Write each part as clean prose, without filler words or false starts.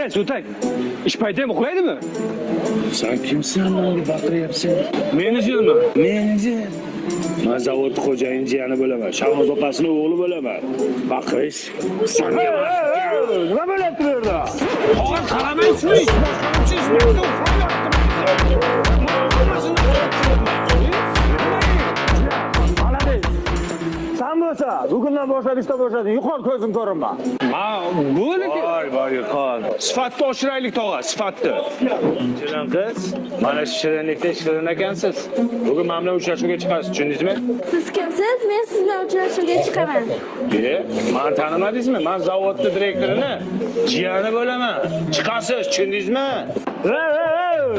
Sultan. İş payda mı koydu mu? Sen kimsin lan bir bakiryapsın? Menajer mi? Menajer. Ben zavod xo'jayin jiyani bo'laman. Shahnoz opasini o'g'li bo'laman. Baqish. Senga Nima bo'lyapti bu yerda? Og'a qaramaysiz. Sen bo'lsa, bugundan boshlab ishda boshlading. Yuqor ko'zim ko'rinma. Ha, bu niki. Voy, yuqor. Sifatni oshiraylik tog'a, sifatni. Shirin qiz, mana shu shirinlikda shirin ekansiz. Bugun mana bilan uchrashuvga chiqasiz, tushundingizmi? Siz kimsiz? Men siz bilan uchrashuvga chiqaman. Meni tanimadingizmi? Men zavodning direktorini jiyani bo'laman. Chiqasiz, tushundingizmi?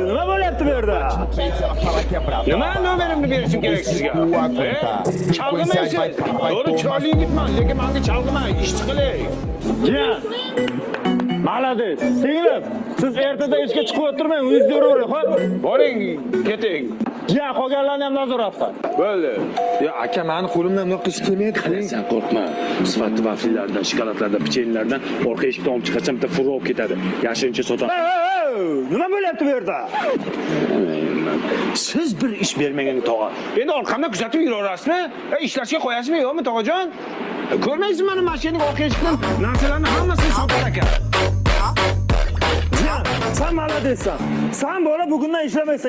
Nima bo'lyapti bu yerda? Nima nomerimni berishim kerak sizga? Chalg'imaysiz. To'g'ri, chiroyli yigitman, lekin menga chalg'imang, ish qiling. Jiyan. Malades. Singlim, siz ertada ishga chiqib o'tirmang, o'zingiz yuravering, xo'p? Boring, keting. Jiyan qolganlarni ham nazoratda. Bo'ldi. Ya aka, meni qo'limdan bunaqa qish kelmaydi. Sen qo'rqma. Sifatli vaflilardan, shokoladlardan, pechenyelardan orqa eshikdan olib chiqsam bitta furra olib ketadi. Yashirincha sotadi. Nima bo'lyapti bu yerda? Siz bir ish bermagan tog'a. Endi orqamdan kuzatib yuraverasizmi? Ishlashga qo'yasizmi, yo'qmi tog'ajon? Ko'rmaysizmi meni mashinaning orqa eshigidan narsalarni hammasini sotar ekan. Jiyan, sen maladessan. Sen bola bugundan ishlamaysan.